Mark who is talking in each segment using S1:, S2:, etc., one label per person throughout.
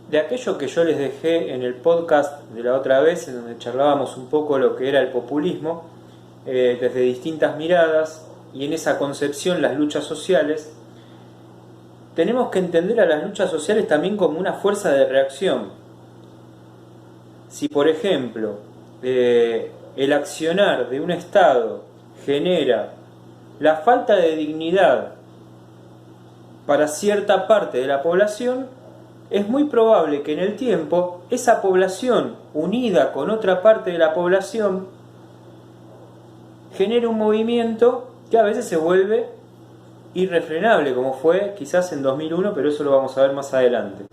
S1: de aquello que yo les dejé en el podcast de la otra vez, en donde charlábamos un poco lo que era el populismo, desde distintas miradas, y en esa concepción las luchas sociales, tenemos que entender a las luchas sociales también como una fuerza de reacción. Si por ejemplo el accionar de un Estado genera la falta de dignidad para cierta parte de la población, es muy probable que en el tiempo esa población, unida con otra parte de la población, genere un movimiento que a veces se vuelve irrefrenable, como fue quizás en 2001, pero eso lo vamos a ver más adelante.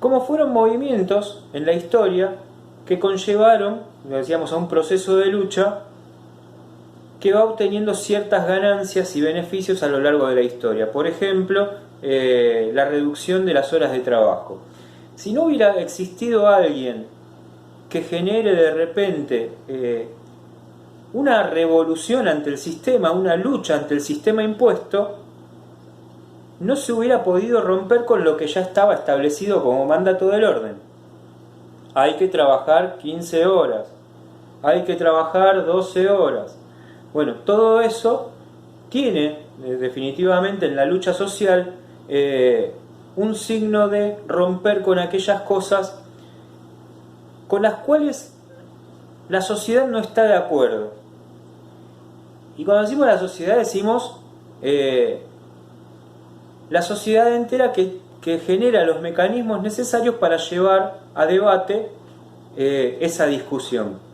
S1: Como fueron movimientos en la historia que conllevaron, decíamos, a un proceso de lucha que va obteniendo ciertas ganancias y beneficios a lo largo de la historia. Por ejemplo, la reducción de las horas de trabajo. Si no hubiera existido alguien que genere de repente una revolución ante el sistema, una lucha ante el sistema impuesto, no se hubiera podido romper con lo que ya estaba establecido como mandato del orden. Hay que trabajar 15 horas, hay que trabajar 12 horas. Bueno, todo eso tiene definitivamente en la lucha social un signo de romper con aquellas cosas con las cuales la sociedad no está de acuerdo. Y cuando decimos la sociedad decimos la sociedad entera que genera los mecanismos necesarios para llevar a debate esa discusión.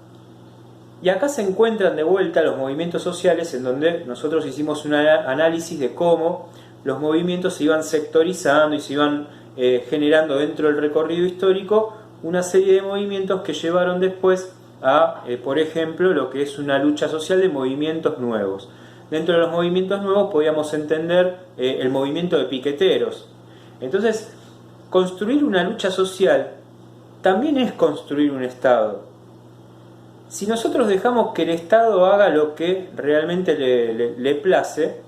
S1: Y acá se encuentran de vuelta los movimientos sociales, en donde nosotros hicimos un análisis de cómo los movimientos se iban sectorizando y se iban generando dentro del recorrido histórico una serie de movimientos que llevaron después a, por ejemplo, lo que es una lucha social de movimientos nuevos. Dentro de los movimientos nuevos podíamos entender el movimiento de piqueteros. Entonces, construir una lucha social también es construir un Estado. Si nosotros dejamos que el Estado haga lo que realmente le place,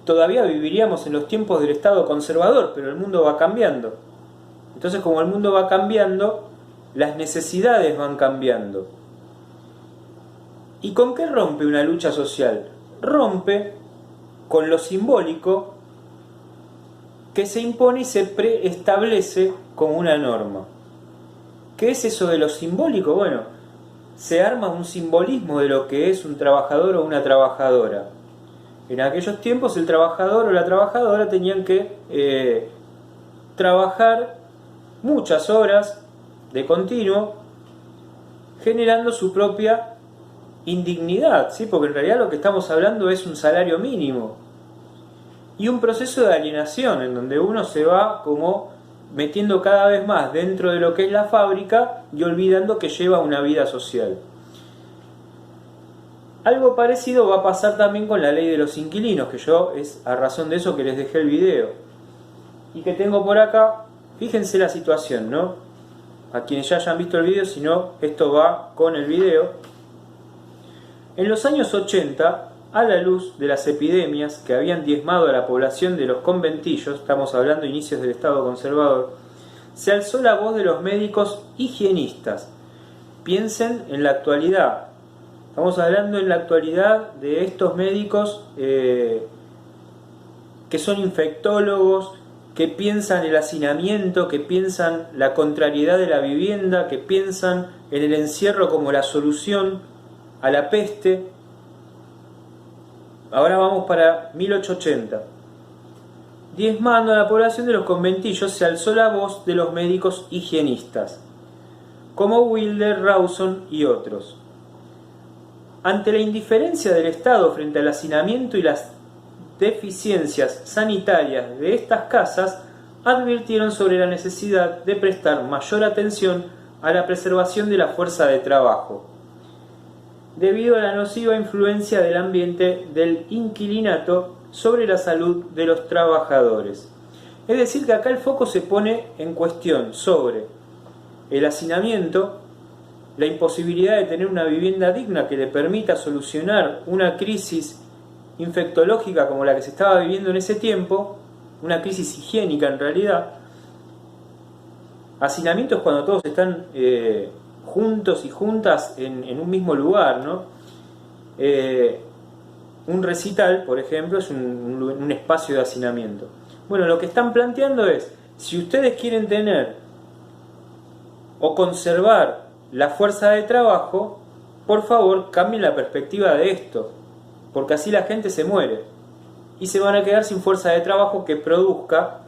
S1: todavía viviríamos en los tiempos del Estado conservador, pero el mundo va cambiando. Entonces, como el mundo va cambiando, las necesidades van cambiando. ¿Y con qué rompe una lucha social? Rompe con lo simbólico que se impone y se preestablece como una norma. ¿Qué es eso de lo simbólico? Bueno, se arma un simbolismo de lo que es un trabajador o una trabajadora. En aquellos tiempos el trabajador o la trabajadora tenían que trabajar muchas horas de continuo, generando su propia indignidad, ¿sí? Porque en realidad lo que estamos hablando es un salario mínimo y un proceso de alienación en donde uno se va como metiendo cada vez más dentro de lo que es la fábrica y olvidando que lleva una vida social. Algo parecido va a pasar también con la ley de los inquilinos, que yo es a razón de eso que les dejé el video y que tengo por acá. Fíjense la situación, ¿no? A quienes ya hayan visto el video, si no, esto va con el video. En los años 80, a la luz de las epidemias que habían diezmado a la población de los conventillos, estamos hablando de inicios del Estado conservador, se alzó la voz de los médicos higienistas. Piensen en la actualidad. Estamos hablando en la actualidad de estos médicos que son infectólogos, que piensan el hacinamiento, que piensan la contrariedad de la vivienda, que piensan en el encierro como la solución a la peste. Ahora vamos para 1880. Diezmando a la población de los conventillos se alzó la voz de los médicos higienistas, como Wilder, Rawson y otros. Ante la indiferencia del Estado frente al hacinamiento y las deficiencias sanitarias de estas casas, advirtieron sobre la necesidad de prestar mayor atención a la preservación de la fuerza de trabajo, debido a la nociva influencia del ambiente del inquilinato sobre la salud de los trabajadores. Es decir, que acá el foco se pone en cuestión sobre el hacinamiento, la imposibilidad de tener una vivienda digna que le permita solucionar una crisis infectológica como la que se estaba viviendo en ese tiempo, una crisis higiénica en realidad, Hacinamiento es cuando todos están juntos y juntas en un mismo lugar, ¿no? Un recital, por ejemplo, es un espacio de hacinamiento. Bueno, lo que están planteando es, si ustedes quieren tener o conservar la fuerza de trabajo, por favor cambien la perspectiva de esto, porque así la gente se muere y se van a quedar sin fuerza de trabajo que produzca,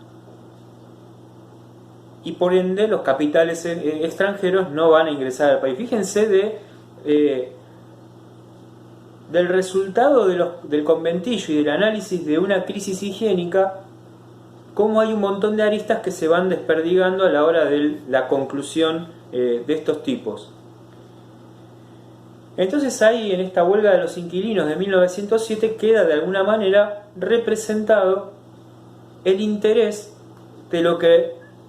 S1: y por ende los capitales extranjeros no van a ingresar al país. Fíjense del resultado del conventillo y del análisis de una crisis higiénica, cómo hay un montón de aristas que se van desperdigando a la hora de la conclusión de estos tipos. Entonces ahí, en esta huelga de los inquilinos de 1907, queda de alguna manera representado el interés de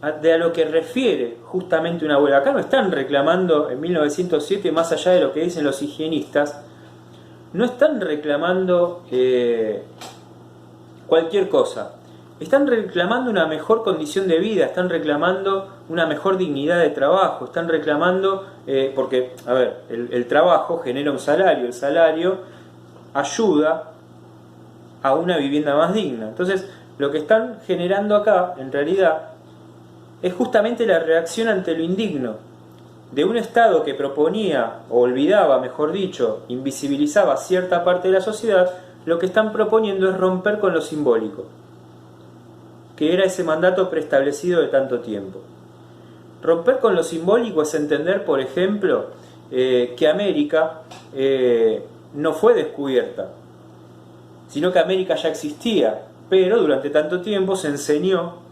S1: a lo que refiere justamente una huelga. Acá no están reclamando en 1907, más allá de lo que dicen los higienistas, no están reclamando cualquier cosa. Están reclamando una mejor condición de vida, están reclamando una mejor dignidad de trabajo, están reclamando, porque, a ver, el trabajo genera un salario, el salario ayuda a una vivienda más digna. Entonces, lo que están generando acá, en realidad, es justamente la reacción ante lo indigno de un Estado que proponía, o olvidaba, mejor dicho, invisibilizaba cierta parte de la sociedad. Lo que están proponiendo es romper con lo simbólico, que era ese mandato preestablecido de tanto tiempo. Romper con lo simbólico es entender, por ejemplo, que América no fue descubierta, sino que América ya existía, pero durante tanto tiempo se enseñó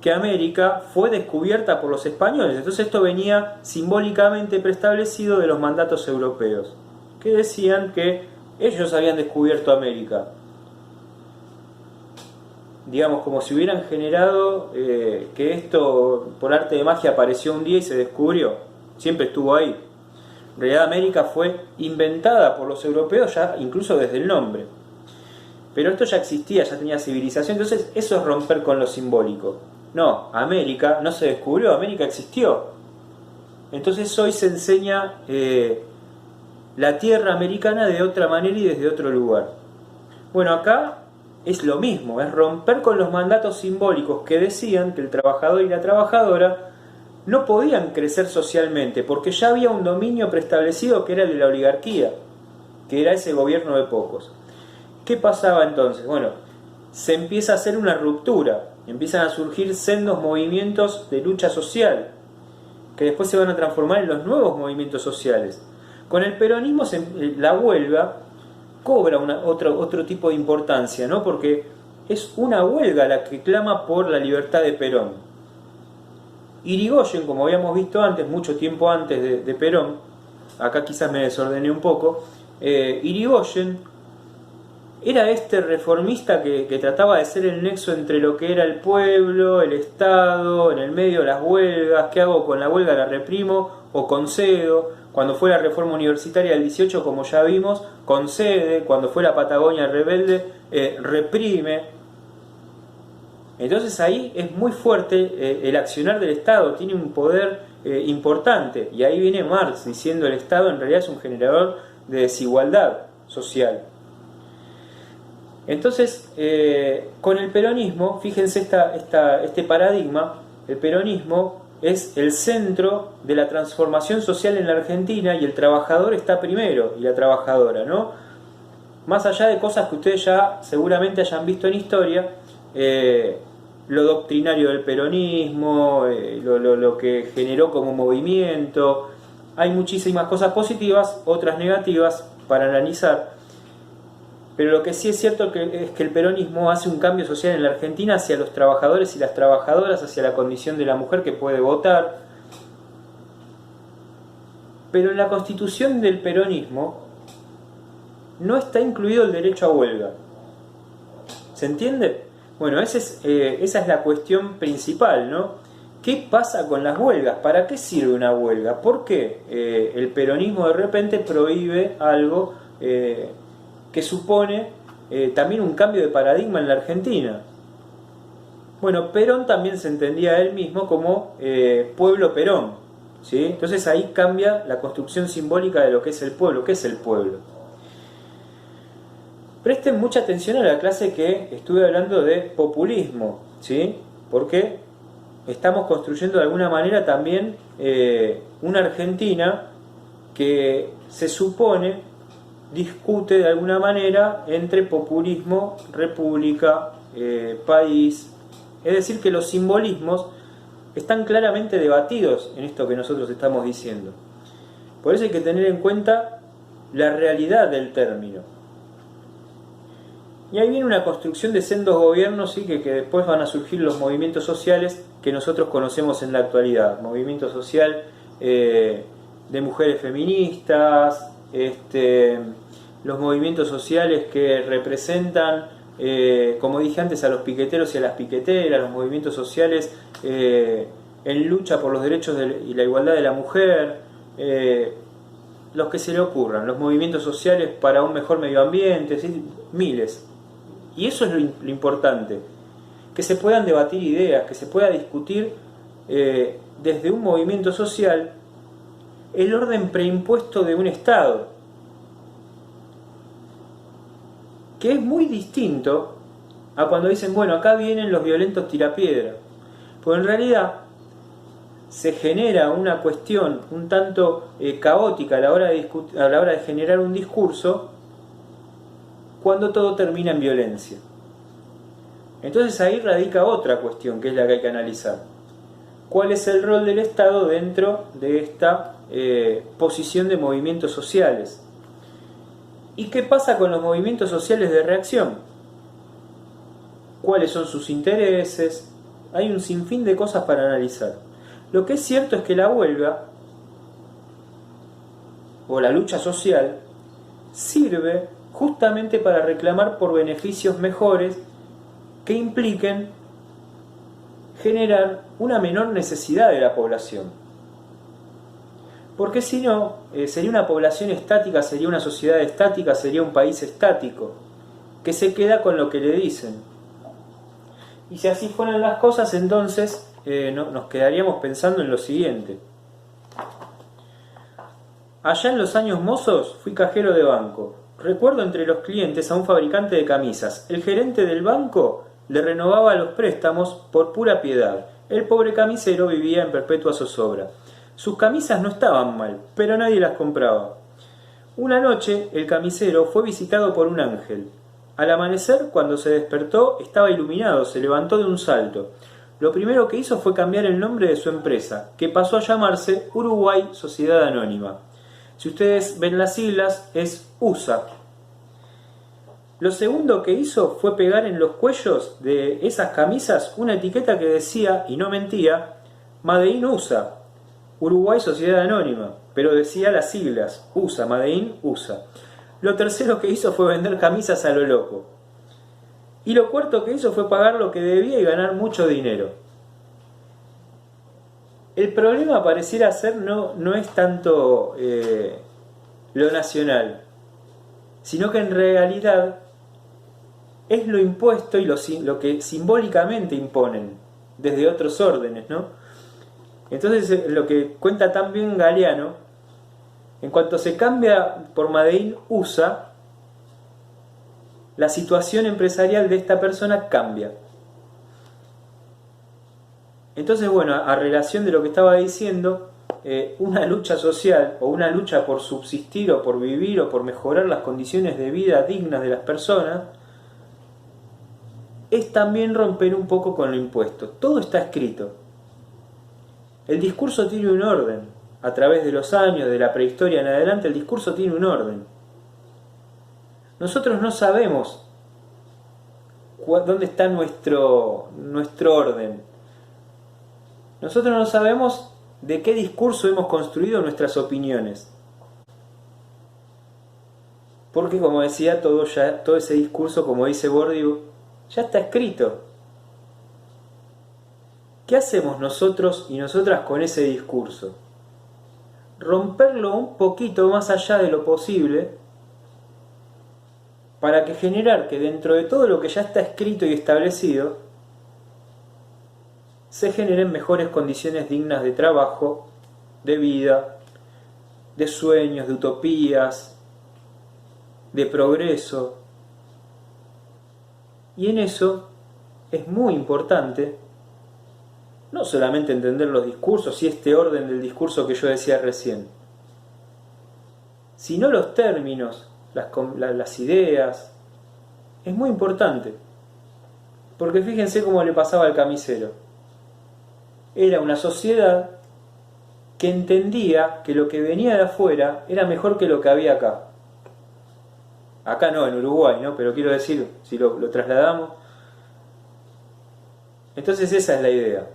S1: que América fue descubierta por los españoles. Entonces esto venía simbólicamente preestablecido de los mandatos europeos, que decían que ellos habían descubierto América. Digamos, como si hubieran generado que esto por arte de magia apareció un día y se descubrió. Siempre estuvo ahí. En realidad América fue inventada por los europeos ya incluso desde el nombre. Pero esto ya existía, ya tenía civilización. Entonces eso es romper con lo simbólico. No, América no se descubrió, América existió. Entonces hoy se enseña la tierra americana de otra manera y desde otro lugar. Bueno, acá es lo mismo, es romper con los mandatos simbólicos que decían que el trabajador y la trabajadora no podían crecer socialmente, porque ya había un dominio preestablecido que era el de la oligarquía, que era ese gobierno de pocos. ¿Qué pasaba entonces? Bueno, se empieza a hacer una ruptura, empiezan a surgir sendos movimientos de lucha social, que después se van a transformar en los nuevos movimientos sociales. Con el peronismo la huelga cobra otro tipo de importancia, ¿no? Porque es una huelga la que clama por la libertad de Perón. Irigoyen, como habíamos visto antes, mucho tiempo antes de Perón, acá quizás me desordené un poco, Irigoyen era este reformista que trataba de ser el nexo entre lo que era el pueblo, el Estado, en el medio las huelgas. ¿Qué hago con la huelga? ¿La reprimo o concedo? Cuando fue la reforma universitaria del 18, como ya vimos, concede. Cuando fue la Patagonia rebelde, reprime. Entonces ahí es muy fuerte el accionar del Estado, tiene un poder importante. Y ahí viene Marx diciendo el Estado en realidad es un generador de desigualdad social. Entonces, con el peronismo, fíjense este paradigma, el peronismo es el centro de la transformación social en la Argentina y el trabajador está primero y la trabajadora, ¿no? Más allá de cosas que ustedes ya seguramente hayan visto en historia, lo doctrinario del peronismo, lo que generó como movimiento, hay muchísimas cosas positivas, otras negativas para analizar. Pero lo que sí es cierto es que el peronismo hace un cambio social en la Argentina hacia los trabajadores y las trabajadoras, hacia la condición de la mujer que puede votar. Pero en la constitución del peronismo no está incluido el derecho a huelga. ¿Se entiende? Bueno, esa es la cuestión principal, ¿no? ¿Qué pasa con las huelgas? ¿Para qué sirve una huelga? ¿Por qué el peronismo de repente prohíbe algo que supone también un cambio de paradigma en la Argentina? Bueno, Perón también se entendía a él mismo como pueblo Perón, ¿sí? Entonces ahí cambia la construcción simbólica de lo que es el pueblo. ¿Qué es el pueblo? Presten mucha atención a la clase que estuve hablando de populismo, ¿sí? Porque estamos construyendo de alguna manera también una Argentina que se supone discute de alguna manera entre populismo, república, país. Es decir, que los simbolismos están claramente debatidos en esto que nosotros estamos diciendo. Por eso hay que tener en cuenta la realidad del término. Y ahí viene una construcción de sendos gobiernos, ¿sí? que después van a surgir los movimientos sociales que nosotros conocemos en la actualidad. Movimiento social de mujeres feministas, los movimientos sociales que representan, como dije antes, a los piqueteros y a las piqueteras, los movimientos sociales en lucha por los derechos y la igualdad de la mujer, los que se le ocurran, los movimientos sociales para un mejor medio ambiente, ¿sí? Miles. Y eso es lo importante, que se puedan debatir ideas, que se pueda discutir desde un movimiento social el orden preimpuesto de un Estado, que es muy distinto a cuando dicen, bueno, acá vienen los violentos tirapiedra, pues en realidad se genera una cuestión un tanto caótica a la hora de generar un discurso cuando todo termina en violencia. Entonces ahí radica otra cuestión, que es la que hay que analizar. ¿Cuál es el rol del Estado dentro de esta posición de movimientos sociales? ¿Y qué pasa con los movimientos sociales de reacción? ¿Cuáles son sus intereses? Hay un sinfín de cosas para analizar. Lo que es cierto es que la huelga o la lucha social sirve justamente para reclamar por beneficios mejores que impliquen generar una menor necesidad de la población. Porque si no, sería una población estática, sería una sociedad estática, sería un país estático, que se queda con lo que le dicen. Y si así fueran las cosas, entonces nos quedaríamos pensando en lo siguiente. Allá en los años mozos fui cajero de banco. Recuerdo entre los clientes a un fabricante de camisas. El gerente del banco le renovaba los préstamos por pura piedad. El pobre camisero vivía en perpetua zozobra. Sus camisas no estaban mal, pero nadie las compraba. Una noche el camisero fue visitado por un ángel. Al amanecer, cuando se despertó, estaba iluminado, se levantó de un salto. Lo primero que hizo fue cambiar el nombre de su empresa, que pasó a llamarse Uruguay Sociedad Anónima. Si ustedes ven las siglas, es USA. Lo segundo que hizo fue pegar en los cuellos de esas camisas una etiqueta que decía, y no mentía, Made in USA, Uruguay Sociedad Anónima, pero decía las siglas, USA, Made in USA. Lo tercero que hizo fue vender camisas a lo loco. Y lo cuarto que hizo fue pagar lo que debía y ganar mucho dinero. El problema pareciera ser no es tanto lo nacional, sino que en realidad es lo impuesto y lo que simbólicamente imponen desde otros órdenes, ¿no? Entonces lo que cuenta también Galeano, en cuanto se cambia por Made in USA, la situación empresarial de esta persona cambia. Entonces, bueno, a relación de lo que estaba diciendo, una lucha social o una lucha por subsistir o por vivir o por mejorar las condiciones de vida dignas de las personas es también romper un poco con lo impuesto. Todo está escrito. El discurso tiene un orden. A través de los años, de la prehistoria en adelante, el discurso tiene un orden. Nosotros no sabemos dónde está nuestro orden. Nosotros no sabemos de qué discurso hemos construido nuestras opiniones. Porque, como decía, todo ese discurso, como dice Bourdieu, ya está escrito. ¿Qué hacemos nosotros y nosotras con ese discurso? Romperlo un poquito más allá de lo posible para generar que dentro de todo lo que ya está escrito y establecido se generen mejores condiciones dignas de trabajo, de vida, de sueños, de utopías, de progreso. Y en eso es muy importante no solamente entender los discursos y este orden del discurso que yo decía recién, sino los términos, las ideas. Es muy importante, porque fíjense cómo le pasaba al camisero. Era una sociedad que entendía que lo que venía de afuera era mejor que lo que había acá. Acá no, en Uruguay, ¿no? Pero quiero decir, si lo trasladamos. Entonces esa es la idea,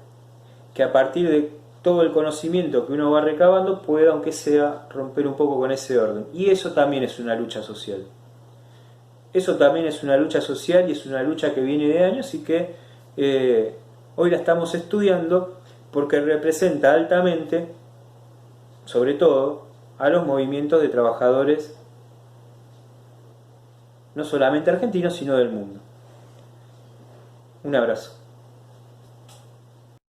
S1: que a partir de todo el conocimiento que uno va recabando pueda, aunque sea, romper un poco con ese orden. Y eso también es una lucha social. Eso también es una lucha social y es una lucha que viene de años y que hoy la estamos estudiando porque representa altamente, sobre todo, a los movimientos de trabajadores no solamente argentinos, sino del mundo. Un abrazo.